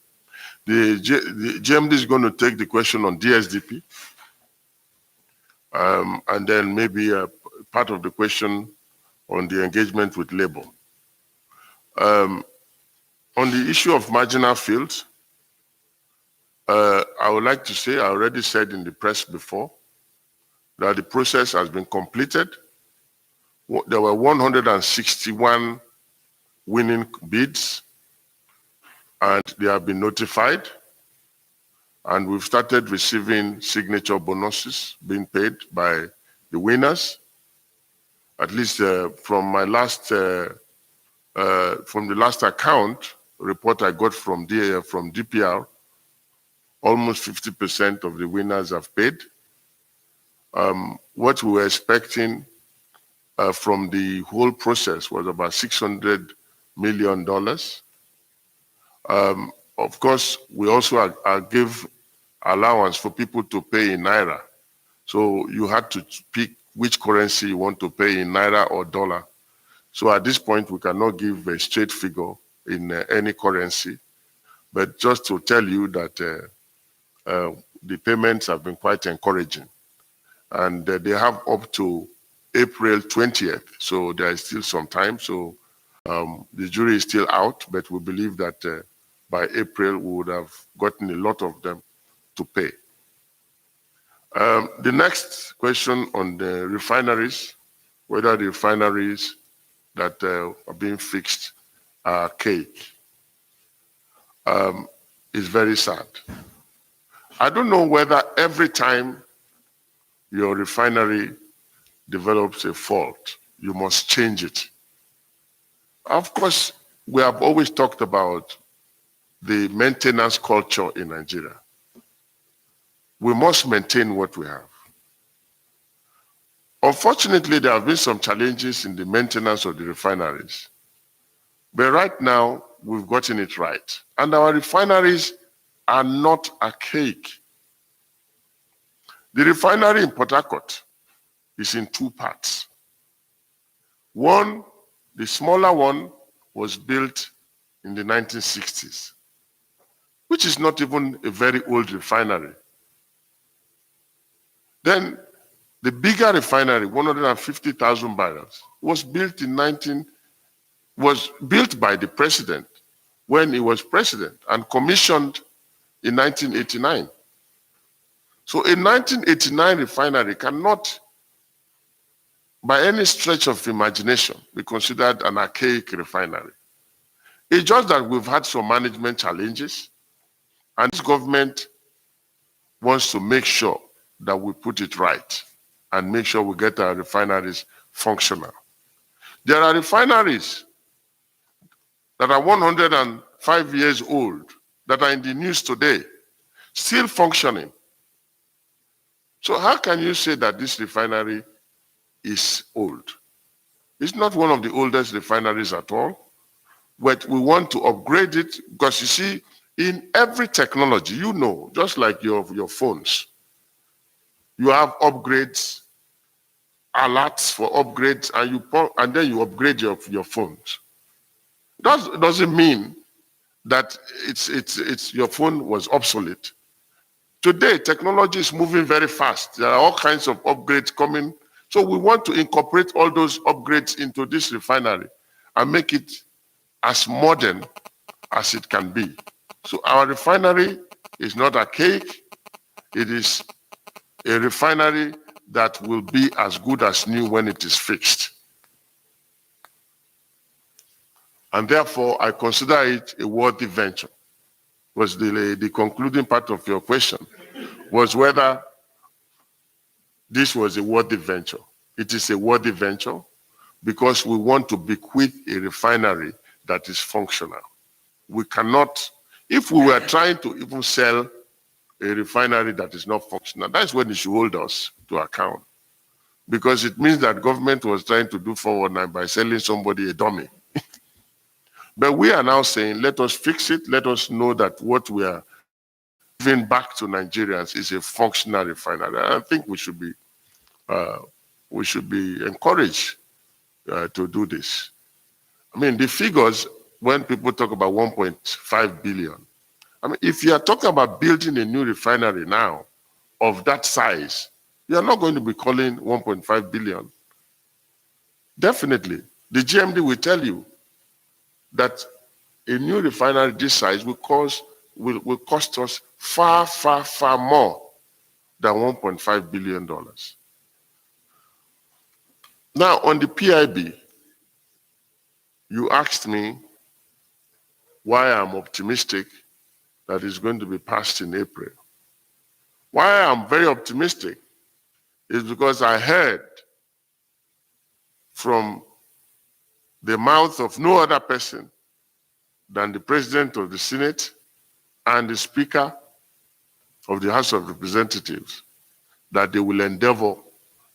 GMD is going to take the question on DSDP, and then maybe part of the question on the engagement with labor. On the issue of marginal fields, I would like to say, I already said in the press before, that the process has been completed. There were 161 winning bids, and they have been notified. And we've started receiving signature bonuses being paid by the winners. At least from my last, from the last account report I got from DPR, almost 50% of the winners have paid. What we were expecting from the whole process was about $600 million. Of course, we also give allowance for people to pay in Naira. So you had to pick which currency you want to pay in Naira or dollar. So at this point, we cannot give a straight figure in any currency. But just to tell you that the payments have been quite encouraging. And they have up to April 20th. So there is still some time. So the jury is still out, but we believe that by April, we would have gotten a lot of them to pay. The next question on the refineries, whether the refineries that are being fixed are cake, is very sad. I don't know whether every time your refinery develops a fault, you must change it. Of course, we have always talked about the maintenance culture in Nigeria. We must maintain what we have. Unfortunately, there have been some challenges in the maintenance of the refineries. But right now, we've gotten it right. And our refineries are not archaic. The refinery in Port Harcourt is in two parts. One, the smaller one, was built in the 1960s, which is not even a very old refinery. Then the bigger refinery, 150,000 barrels, was built by the president when he was president and commissioned in 1989. So a 1989 refinery cannot, by any stretch of imagination, be considered an archaic refinery. It's just that we've had some management challenges, and this government wants to make sure that we put it right and make sure we get our refineries functional. There are refineries that are 105 years old that are in the news today, still functioning. So how can you say that this refinery is old? It's not one of the oldest refineries at all, but we want to upgrade it because you see, in every technology, you know, just like your phones, you have upgrades, alerts for upgrades, and then you upgrade your phones. That doesn't mean that your phone was obsolete. Today, technology is moving very fast. There are all kinds of upgrades coming. So we want to incorporate all those upgrades into this refinery and make it as modern as it can be. So our refinery is not archaic. It is a refinery that will be as good as new when it is fixed. And therefore, I consider it a worthy venture. Was the concluding part of your question, was whether this was a worthy venture. It is a worthy venture because we want to bequeath a refinery that is functional. We cannot, if we were trying to even sell a refinery that is not functional, that's when it should hold us to account. Because it means that government was trying to do 419 by selling somebody a dummy. But we are now saying, let us fix it. Let us know that what we are giving back to Nigerians is a functional refinery. I think we should be encouraged to do this. I mean, the figures, when people talk about 1.5 billion, I mean, if you are talking about building a new refinery now of that size, you are not going to be calling 1.5 billion. Definitely. The GMD will tell you that a new refinery this size will cost us far, far, far more than $1.5 billion. Now, on the PIB, you asked me why I'm optimistic that it's going to be passed in April. Why I'm very optimistic is because I heard from the mouth of no other person than the President of the Senate and the Speaker of the House of Representatives that they will endeavor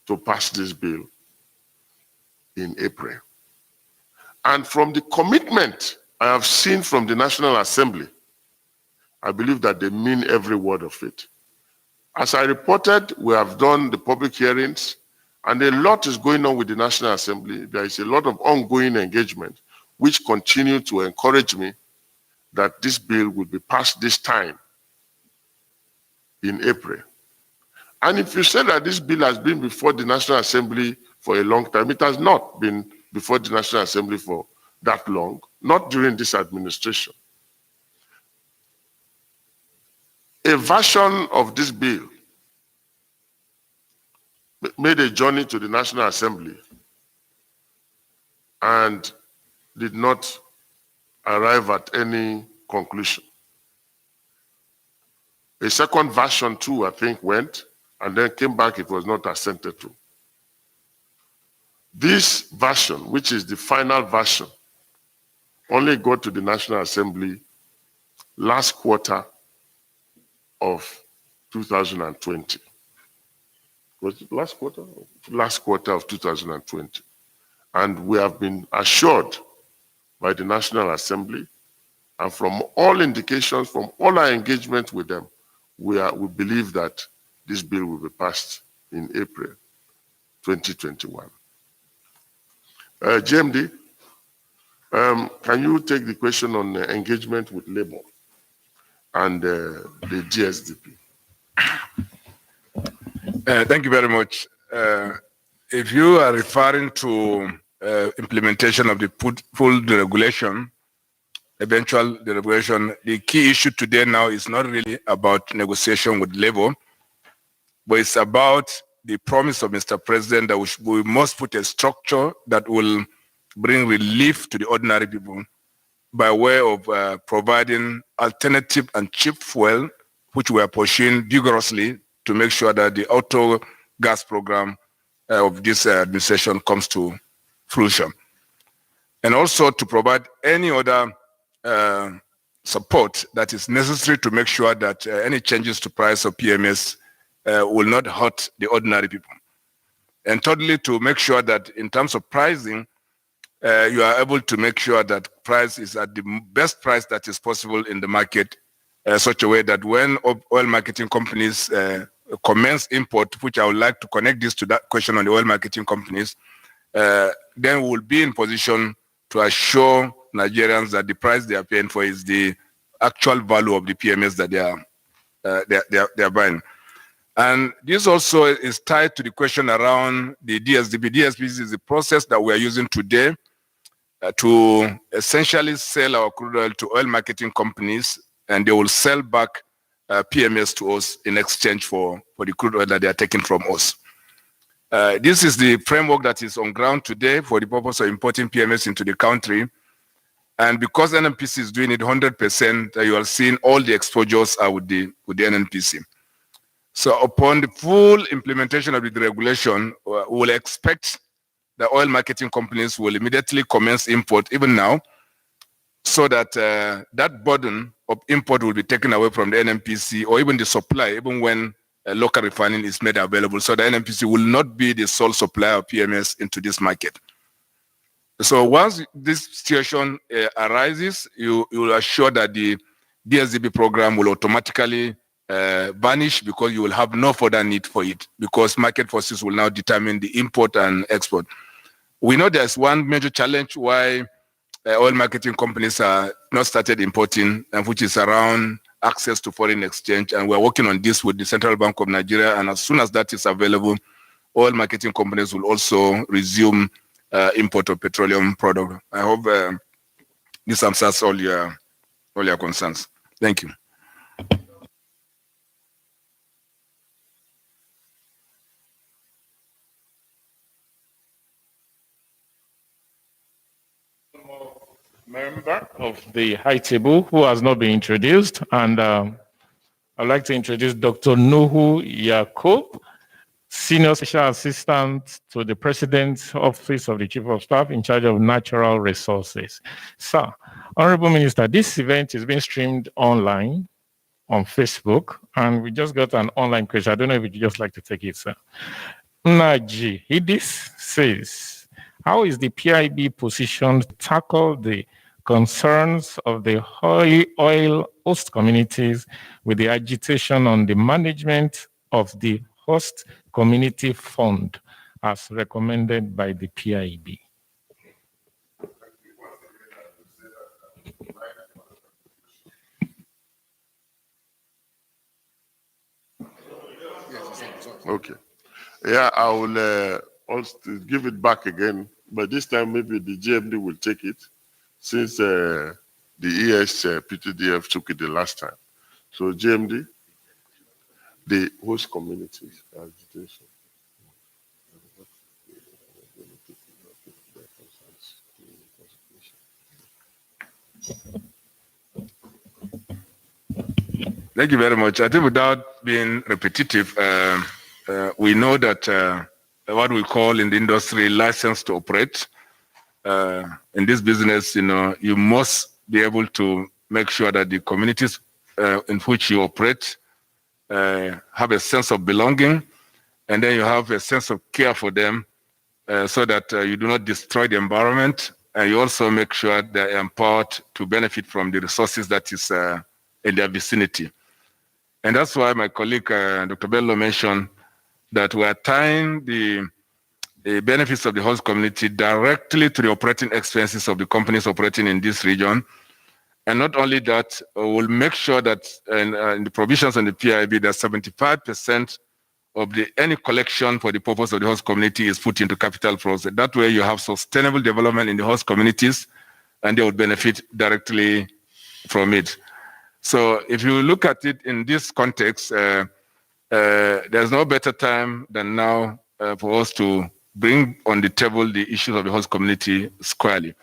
to pass this bill in April. And from the commitment I have seen from the National Assembly, I believe that they mean every word of it. As I reported, we have done the public hearings, and a lot is going on with the National Assembly. There is a lot of ongoing engagement, which continue to encourage me that this bill will be passed this time in April. And if you say that this bill has been before the National Assembly for a long time, it has not been before the National Assembly for that long, not during this administration. A version of this bill made a journey to the National Assembly and did not arrive at any conclusion. A second version too, I think, went and then came back, it was not assented to. This version, which is the final version, only got to the National Assembly last quarter of 2020. Was it last quarter? Last quarter of 2020. And we have been assured by the National Assembly, and from all indications, from all our engagement with them, we believe that this bill will be passed in April 2021. JMD, can you take the question on engagement with labor and the GSDP? Thank you very much. If you are referring to implementation of the full deregulation, eventual deregulation, the key issue today now is not really about negotiation with labor, but it's about the promise of Mr. President that we must put a structure that will bring relief to the ordinary people by way of providing alternative and cheap fuel, which we are pursuing vigorously to make sure that the auto gas program of this administration comes to fruition. And also to provide any other support that is necessary to make sure that any changes to price of PMS will not hurt the ordinary people. And thirdly, to make sure that in terms of pricing, you are able to make sure that price is at the best price that is possible in the market, such a way that when oil marketing companies commence import, which I would like to connect this to that question on the oil marketing companies, then we will be in position to assure Nigerians that the price they are paying for is the actual value of the PMS that they are buying. And this also is tied to the question around the DSDP. DSDP is the process that we are using today to essentially sell our crude oil to oil marketing companies, and they will sell back PMS to us in exchange for the crude oil that they are taking from us. This is the framework that is on ground today for the purpose of importing PMS into the country. And because NNPC is doing it 100%, you are seeing all the exposures are with the NNPC. So upon the full implementation of the regulation, we will expect the oil marketing companies will immediately commence import, even now, so that that burden of import will be taken away from the NNPC, or even the supply, even when local refining is made available. So the NNPC will not be the sole supplier of PMS into this market. So once this situation arises, you will assure that the DSDP program will automatically vanish, because you will have no further need for it, because market forces will now determine the import and export. We know there's one major challenge why oil marketing companies are not started importing, and which is around access to foreign exchange. And we're working on this with the Central Bank of Nigeria. And as soon as that is available, oil marketing companies will also resume import of petroleum product. I hope this answers all your concerns. Thank you. Member of the high table who has not been introduced, and I'd like to introduce Dr. Nuhu Yakub, Senior Special Assistant to the President's Office of the Chief of Staff in charge of Natural Resources. Sir, Honourable Minister, this event is being streamed online on Facebook, and we just got an online question. I don't know if you'd just like to take it, sir. Naji Hidis says, how is the PIB positioned to tackle the concerns of the oil host communities with the agitation on the management of the host community fund as recommended by the PIB. Okay. Yeah, I will also give it back again, but this time maybe the GMD will take it since the ES PTDF took it the last time. So GMD, the host communities agitation. Thank you very much. I think without being repetitive, we know that what we call in the industry license to operate. In this business, you must be able to make sure that the communities in which you operate have a sense of belonging, and then you have a sense of care for them so that you do not destroy the environment, and you also make sure they're empowered to benefit from the resources that is in their vicinity. And that's why my colleague, Dr. Bello, mentioned that we are tying the benefits of the host community directly to the operating expenses of the companies operating in this region. And not only that, we'll make sure that in the provisions on the PIB, that 75% of any collection for the purpose of the host community is put into capital flows. That way you have sustainable development in the host communities, and they will benefit directly from it. So if you look at it in this context, there's no better time than now for us to bring on the table the issues of the host community squarely.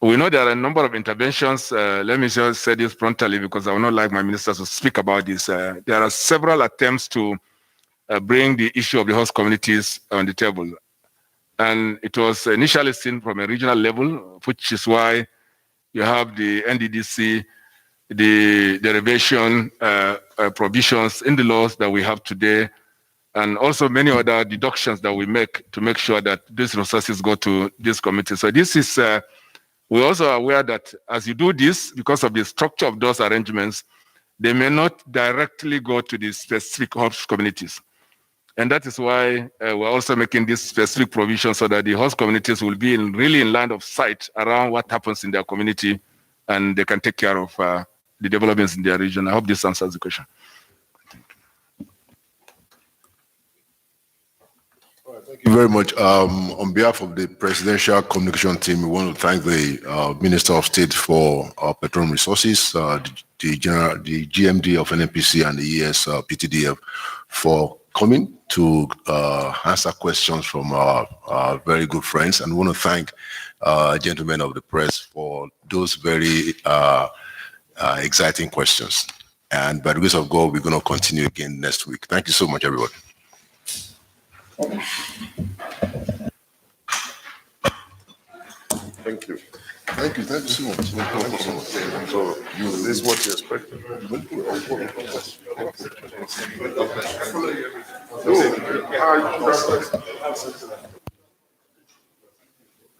We know there are a number of interventions. Let me just say this promptly because I would not like my ministers to speak about this. There are several attempts to bring the issue of the host communities on the table. And it was initially seen from a regional level, which is why you have the NDDC, the derivation provisions in the laws that we have today, and also many other deductions that we make to make sure that these resources go to this committee. So this is, we're also aware that as you do this, because of the structure of those arrangements, they may not directly go to the specific host communities. And that is why we're also making this specific provision so that the host communities will be really in line of sight around what happens in their community, and they can take care of the developments in their region. I hope this answers the question. Thank you very much. On behalf of the Presidential Communication Team, we want to thank the Minister of State for Petroleum Resources, the GMD of NNPC and the ES PTDF for coming to answer questions from our very good friends. And we want to thank gentlemen of the press for those very exciting questions. And by the grace of God, we're going to continue again next week. Thank you so much, everybody. Thank you. Thank you so much. Thank you so much. So this is what you expected. No.